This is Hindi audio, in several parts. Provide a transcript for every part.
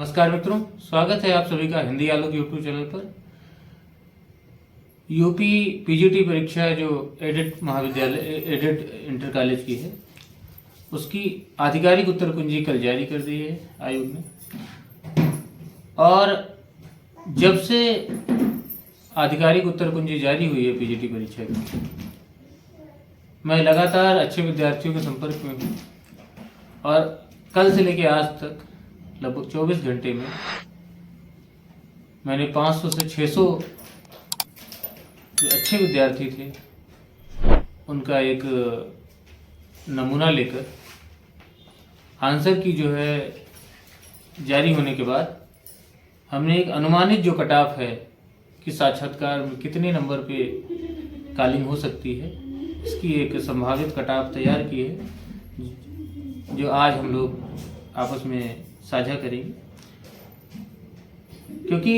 नमस्कार मित्रों, स्वागत है आप सभी का हिंदी आलोक यूट्यूब चैनल पर। यूपी पीजीटी परीक्षा जो एडेड महाविद्यालय एडेड इंटर कॉलेज की है, उसकी आधिकारिक उत्तर कुंजी कल जारी कर दी है आयोग ने। और जब से आधिकारिक उत्तर कुंजी जारी हुई है पीजीटी परीक्षा की, मैं लगातार अच्छे विद्यार्थियों के संपर्क में हूँ और कल से लेकर आज तक लगभग 24 घंटे में मैंने 500 से 600 जो अच्छे विद्यार्थी थे उनका एक नमूना लेकर आंसर की जो है जारी होने के बाद हमने एक अनुमानित जो कट ऑफ है कि साक्षात्कार में कितने नंबर पे कॉलिंग हो सकती है, इसकी एक संभावित कट ऑफ तैयार की है जो आज हम लोग आपस में साझा करेंगे। क्योंकि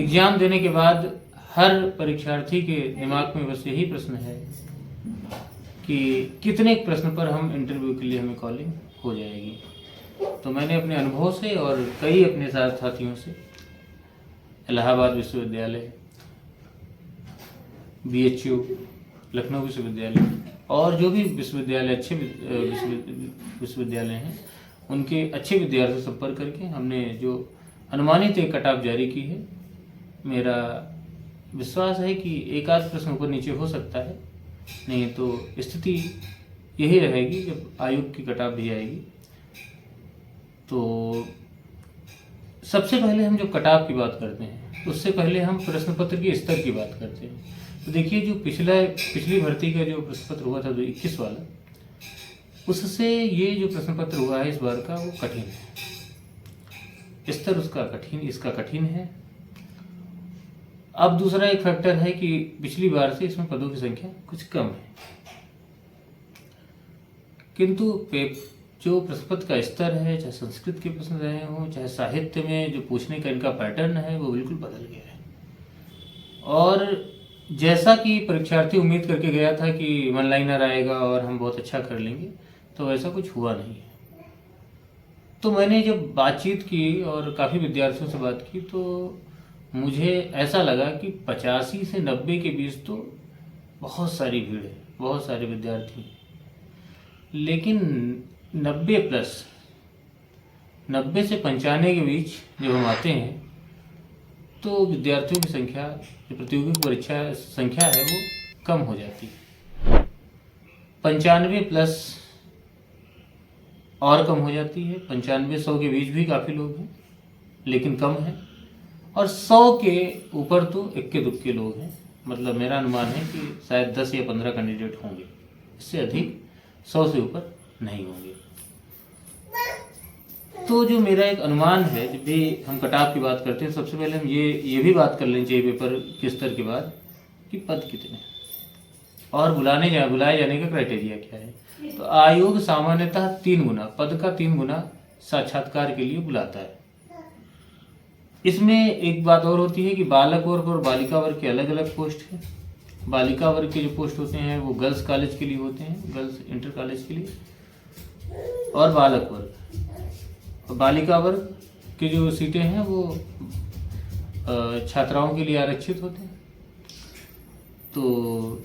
एग्जाम देने के बाद हर परीक्षार्थी के दिमाग में बस यही प्रश्न है कि कितने प्रश्न पर हम इंटरव्यू के लिए हमें कॉलिंग हो जाएगी। तो मैंने अपने अनुभव से और कई अपने साथियों से इलाहाबाद विश्वविद्यालय, BHU, लखनऊ विश्वविद्यालय और जो भी विश्वविद्यालय अच्छे विश्वविद्यालय हैं उनके अच्छे विद्यार्थियों से संपर्क करके हमने जो अनुमानित एक कट ऑफ जारी की है। मेरा विश्वास है कि एक आध प्रश्न ऊपर नीचे हो सकता है, नहीं तो स्थिति यही रहेगी जब आयोग की कट ऑफ भी आएगी। तो सबसे पहले हम जो कट ऑफ की बात करते हैं उससे पहले हम प्रश्न पत्र के स्तर की बात करते हैं। तो देखिए, जो पिछली भर्ती का जो प्रश्न पत्र हुआ था 2021 वाला, उससे ये जो प्रश्न पत्र हुआ है इस बार का वो कठिन है, स्तर उसका कठिन, इसका कठिन है। अब दूसरा एक फैक्टर है कि पिछली बार से इसमें पदों की संख्या कुछ कम है, किंतु जो प्रश्न पत्र का स्तर है, चाहे संस्कृत के प्रश्न रहे हों, चाहे साहित्य में जो पूछने का इनका पैटर्न है, वो बिल्कुल बदल गया है। और जैसा कि परीक्षार्थी उम्मीद करके गया था कि वन लाइनर आएगा और हम बहुत अच्छा कर लेंगे, तो ऐसा कुछ हुआ नहीं है। तो मैंने जब बातचीत की और काफ़ी विद्यार्थियों से बात की तो मुझे ऐसा लगा कि 85 से 90 के बीच तो बहुत सारी भीड़ है, बहुत सारे विद्यार्थी। लेकिन 90 प्लस 90 से 95 के बीच जब हम आते हैं तो विद्यार्थियों की संख्या, जो प्रतियोगी परीक्षा संख्या है, वो कम हो जाती है। 95 प्लस और कम हो जाती है। 95-100 के बीच भी काफ़ी लोग हैं लेकिन कम है, और 100 के ऊपर तो इक्के दुक्के लोग हैं। मतलब मेरा अनुमान है कि शायद 10 या 15 कैंडिडेट होंगे, इससे अधिक 100 से ऊपर नहीं होंगे। तो जो मेरा एक अनुमान है, जब भी हम कट ऑफ की बात करते हैं, सबसे पहले हम ये भी बात कर लेनी चाहिए पेपर के स्तर के बाद कि पद कितने और बुलाए जाने का क्राइटेरिया क्या है। तो आयोग सामान्यतः 3 गुना पद का 3 गुना साक्षात्कार के लिए बुलाता है। इसमें एक बात और होती है कि बालक वर्ग और बालिका वर्ग के अलग अलग पोस्ट हैं। बालिका वर्ग के जो पोस्ट होते हैं वो गर्ल्स कॉलेज के लिए होते हैं, गर्ल्स इंटर कॉलेज के लिए, और बालक वर्ग और बालिका वर्ग की जो सीटें हैं वो छात्राओं के लिए आरक्षित होते हैं। तो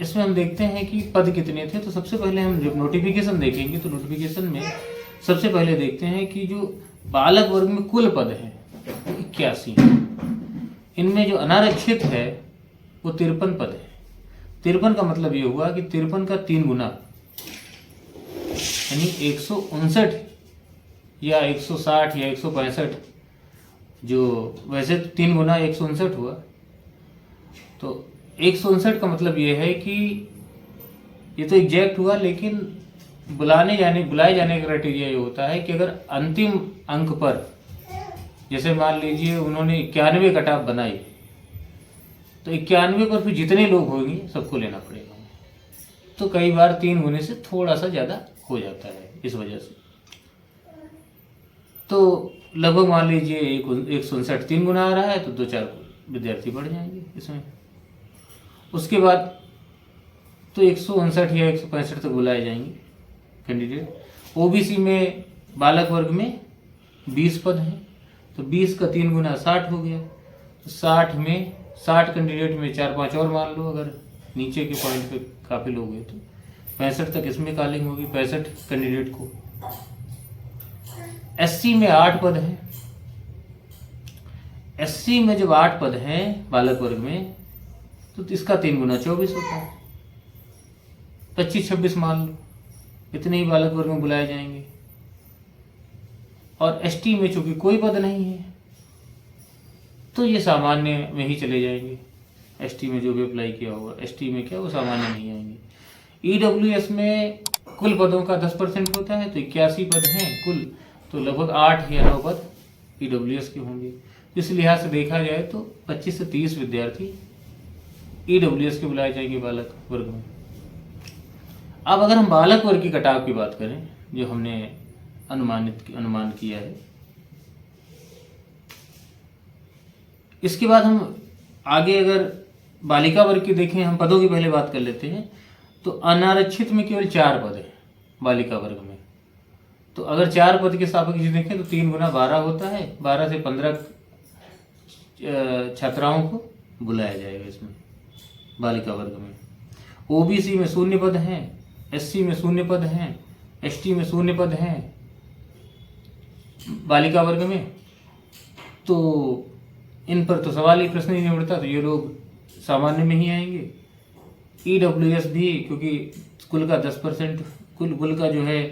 इसमें हम देखते हैं कि पद कितने थे। तो सबसे पहले हम जब नोटिफिकेशन देखेंगे तो नोटिफिकेशन में सबसे पहले देखते हैं कि जो बालक वर्ग में कुल पद हैं 81, इनमें जो अनारक्षित है वो 53 पद है। 53 का मतलब ये हुआ कि 53 का 3 गुना, यानी 159 या 160 या 165, जो वैसे 3 गुना 159 हुआ। तो 159 का मतलब ये है कि ये तो एग्जैक्ट हुआ, लेकिन बुलाए जाने का क्राइटेरिया ये होता है कि अगर अंतिम अंक पर, जैसे मान लीजिए उन्होंने 91 कट ऑफ बनाई, तो 91 पर फिर जितने लोग होंगे सबको लेना पड़ेगा। तो कई बार 3 गुने से थोड़ा सा ज़्यादा हो जाता है इस वजह से। तो लगभग मान लीजिए 159 3 गुना आ रहा है तो 2-4 विद्यार्थी बढ़ जाएंगे इसमें। उसके बाद तो 159 या 165 तक बुलाए जाएंगे कैंडिडेट। ओबीसी में बालक वर्ग में 20 पद हैं, तो 20 का 3 गुना 60 हो गया। तो 60 में 60 कैंडिडेट में 4-5 और मान लो, अगर नीचे के पॉइंट पे काफ़ी लोग हैं तो 65 तक इसमें कॉलिंग होगी, 65 कैंडिडेट को। SC में 8 पद हैं। SC में जब 8 पद हैं बालक वर्ग में, तो इसका 3 गुना 24 होता है। 25-26 मान लो, इतने ही बालक वर्ग में बुलाए जाएंगे। और ST में चूंकि कोई पद नहीं है, तो ये सामान्य में ही चले जाएंगे। ST में जो भी अप्लाई किया होगा, ST में क्या वो सामान्य नहीं आएंगे। EWS में कुल पदों का 10% होता है, तो 81 पद हैं कुल, तो लगभग 8 या 9 पद EWS के होंगे। इस लिहाज से देखा जाए तो 25 से 30 विद्यार्थी EWS के बुलाए जाएंगे बालक वर्ग में। अब अगर हम बालक वर्ग की कटाव की बात करें, जो हमने अनुमान किया है, इसके बाद हम आगे अगर बालिका वर्ग की देखें, हम पदों की पहले बात कर लेते हैं। तो अनारक्षित में केवल 4 पद है बालिका वर्ग में। तो अगर 4 पद के सापेक्ष देखें तो 3 गुना 12 होता है। 12 से 15 छात्राओं को बुलाया जाएगा इसमें बालिका वर्ग में। OBC में 0 पद हैं, SC में 0 पद हैं, ST में 0 पद हैं बालिका वर्ग में। तो इन पर तो सवाल ही प्रश्न ही नहीं उठता, तो ये लोग सामान्य में ही आएंगे। EWS भी, क्योंकि कुल का 10% कुल का जो है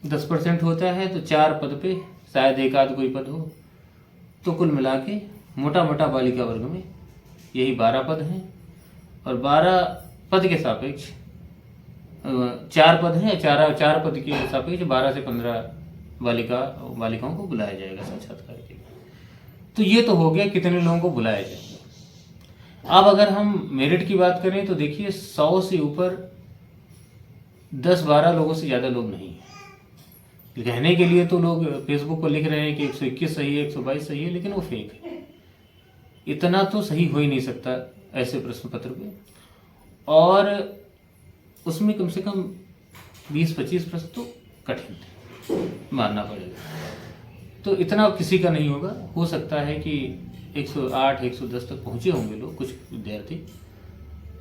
10% होता है, तो 4 पद पे शायद एक आध कोई पद हो, तो कुल मिला के मोटा मोटा बालिका वर्ग में यही 12 पद हैं। और 12 पद के सापेक्ष 4 पद हैं, 4 पद के सापेक्ष 12 से 15 बालिकाओं को बुलाया जाएगा साक्षात्कार के लिए। तो ये तो हो गया कितने लोगों को बुलाया जाएगा। अब अगर हम मेरिट की बात करें तो देखिए 100 से ऊपर 10-12 लोगों से ज़्यादा लोग नहीं हैं। कहने के लिए तो लोग फेसबुक पर लिख रहे हैं कि 121 सही है, 122 सही है, लेकिन वो फेक है। इतना तो सही हो ही नहीं सकता ऐसे प्रश्न पत्र पे, और उसमें कम से कम 20-25 प्रश्न तो कठिन थे, मानना पड़ेगा। तो इतना किसी का नहीं होगा। हो सकता है कि 108-110 तक पहुंचे होंगे लोग, कुछ विद्यार्थी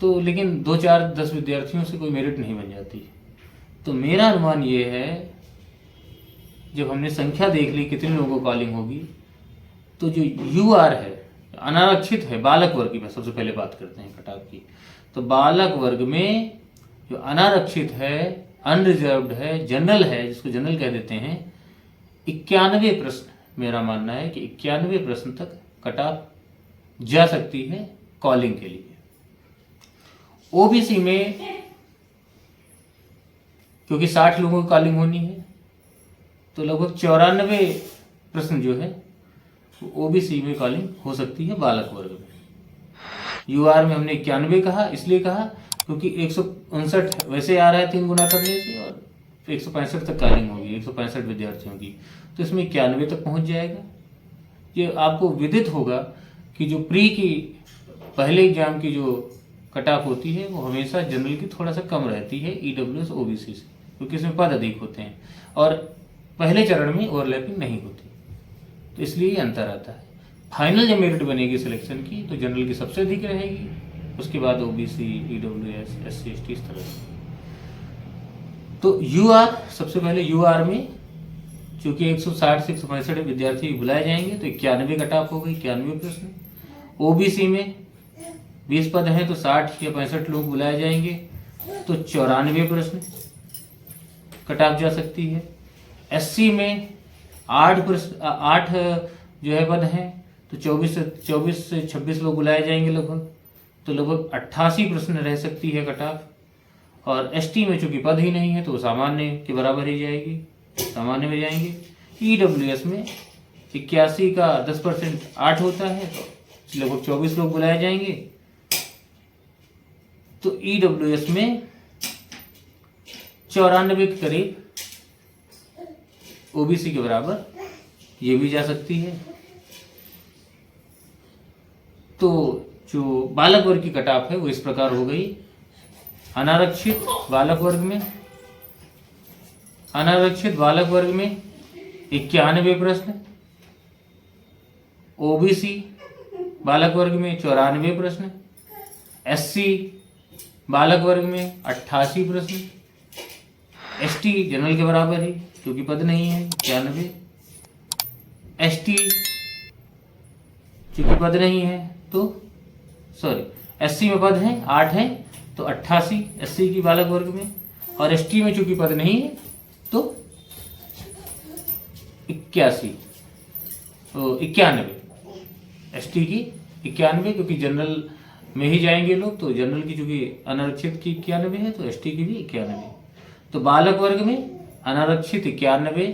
तो, लेकिन 2-4-10 विद्यार्थियों से कोई मेरिट नहीं बन जाती। तो मेरा अनुमान ये है, जब हमने संख्या देख ली कितने लोगों को कॉलिंग होगी, तो जो UR है, अनारक्षित है बालक वर्ग की, मैं सबसे पहले बात करते हैं कटाव की। तो बालक वर्ग में जो अनारक्षित है, अनरिजर्व्ड है, जनरल है, जिसको जनरल कह देते हैं, 91 प्रश्न, मेरा मानना है कि 91 प्रश्न तक कटाव जा सकती है कॉलिंग के लिए। OBC में क्योंकि 60 लोगों की कॉलिंग होनी है, तो लगभग 94 प्रश्न जो है OBC में कॉलिंग हो सकती है बालक वर्ग में। UR में हमने 91 कहा, इसलिए कहा क्योंकि 159 वैसे आ रहा है 3 गुना करने से, और 165 तक कॉलिंग होगी 165 विद्यार्थियों की, तो इसमें 91 तक पहुंच जाएगा। ये आपको विदित होगा कि जो प्री की पहले एग्जाम की जो कट ऑफ होती है वो हमेशा जनरल की थोड़ा सा कम रहती है EWS OBC से, क्योंकि इसमें पद अधिक होते हैं और पहले चरण में ओवरलैपिंग नहीं होती, तो इसलिए ये अंतर आता है। फाइनल जब मेरिट बनेगी सिलेक्शन की तो जनरल की सबसे अधिक रहेगी, उसके बाद OBC, EWS, SC, ST इस तरह से। तो UR सबसे पहले UR में चूंकि 160 से 165 विद्यार्थी बुलाए जाएंगे तो 91 कट ऑफ हो गई, 91 प्रश्न। OBC में 20 पद हैं तो 60 या 65 लोग बुलाए जाएंगे तो 94 प्रश्न कट ऑफ जा सकती है। SC में 8 जो है पद हैं तो 24 से 26 लोग बुलाए जाएंगे लगभग, तो लगभग 88 प्रश्न रह सकती है कट ऑफ। और ST में चूंकि पद ही नहीं है तो वो सामान्य के बराबर ही जाएगी, सामान्य में जाएंगे। EWS में 81 का 10% 8 होता है तो लगभग 24 लोग बुलाए जाएंगे, तो EWS में 94 के करीब OBC के बराबर ये भी जा सकती है। तो जो बालक वर्ग की कट ऑफ है वो इस प्रकार हो गई। अनारक्षित बालक वर्ग में अनारक्षित बालक वर्ग में 91 प्रश्न, ओबीसी बालक वर्ग में 94 प्रश्न, एससी बालक वर्ग में 88 प्रश्न, एसटी जनरल के बराबर है क्योंकि पद नहीं है 91, एसटी चूंकि पद नहीं है तो एससी में पद है 8 है तो 88 एससी की बालक वर्ग में, और एसटी में चूंकि पद नहीं है तो 91 एसटी की 91 क्योंकि जनरल में ही जाएंगे लोग, तो जनरल की चूंकि अनारक्षित की 91 है तो एसटी की भी 91। तो बालक वर्ग में अनारक्षित 91,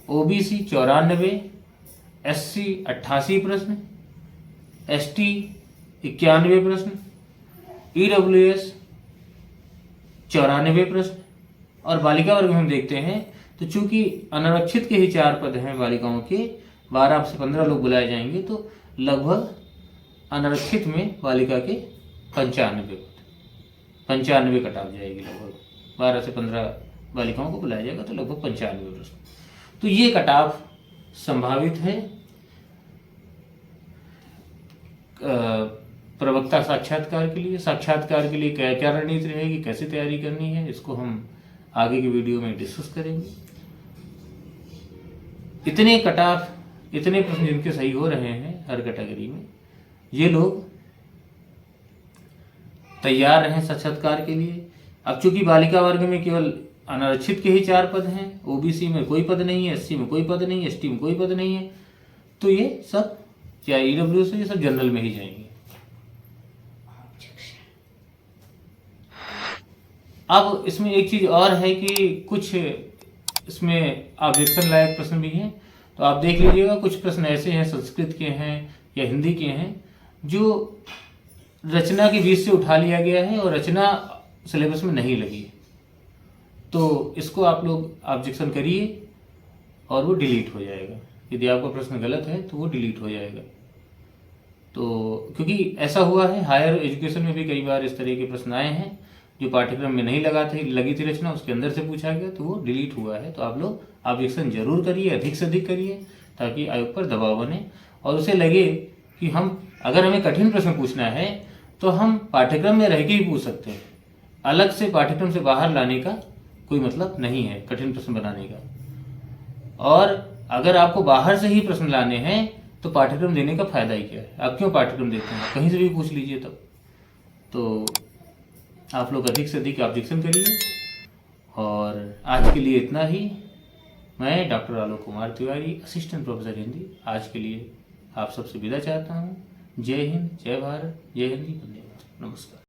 ओबीसी 94, एससी 88 प्रश्न, एसटी 91 प्रश्न, ईडब्ल्यूएस 94 प्रश्न, और बालिका वर्ग में हम देखते हैं तो चूंकि अनारक्षित के ही 4 पद हैं बालिकाओं के, 12 से 15 लोग बुलाए जाएंगे तो लगभग अनारक्षित में बालिका के 95 कट ऑफ जाएगी, लगभग 12 से 15 बालिकाओं को बुलाया जाएगा तो लगभग 95 प्रश्न। तो ये कट ऑफ संभावित है। प्रवक्ता साक्षात्कार के लिए क्या क्या रणनीति रहेगी, कैसे तैयारी करनी है, इसको हम आगे की वीडियो में डिस्कस करेंगे। इतने कट ऑफ, इतने प्रश्न जिनके सही हो रहे हैं हर कैटेगरी में, ये लोग तैयार रहें साक्षात्कार के लिए। अब चूंकि बालिका वर्ग में केवल अनारक्षित के ही 4 पद हैं, ओबीसी में कोई पद नहीं है, एससी में कोई पद नहीं है, एसटी में कोई पद नहीं है, तो ये सब चाहे ईडब्ल्यू से ये सब जनरल में ही जाएंगे। अब इसमें एक चीज और है कि कुछ इसमें ऑब्जेक्शन लायक प्रश्न भी हैं, तो आप देख लीजिएगा। कुछ प्रश्न ऐसे हैं, संस्कृत के हैं या हिंदी के हैं, जो रचना के बीच से उठा लिया गया है और रचना सिलेबस में नहीं लगी, तो इसको आप लोग ऑब्जेक्शन करिए और वो डिलीट हो जाएगा। यदि आपका प्रश्न गलत है तो वो डिलीट हो जाएगा। तो क्योंकि ऐसा हुआ है, हायर एजुकेशन में भी कई बार इस तरह के प्रश्न आए हैं जो पाठ्यक्रम में नहीं लगी थी रचना, उसके अंदर से पूछा गया तो वो डिलीट हुआ है। तो आप लोग ऑब्जेक्शन जरूर करिए, अधिक से अधिक करिए, ताकि आयोग पर दबाव बने और उसे लगे कि अगर हमें कठिन प्रश्न पूछना है तो हम पाठ्यक्रम में रह के ही पूछ सकते हैं, अलग से पाठ्यक्रम से बाहर लाने का कोई मतलब नहीं है कठिन प्रश्न बनाने का। और अगर आपको बाहर से ही प्रश्न लाने हैं तो पाठ्यक्रम देने का फायदा ही क्या है? आप क्यों पाठ्यक्रम देते हैं? कहीं से भी पूछ लीजिए तब। तो आप लोग अधिक से अधिक ऑब्जेक्शन करिए। और आज के लिए इतना ही। मैं doctor Alok Kumar Tiwari, assistant professor Hindi, आज के लिए आप सबसे विदा चाहता हूँ। जय हिंद, जय भारत, जय हिंदी, वंदे मातरम। नमस्कार।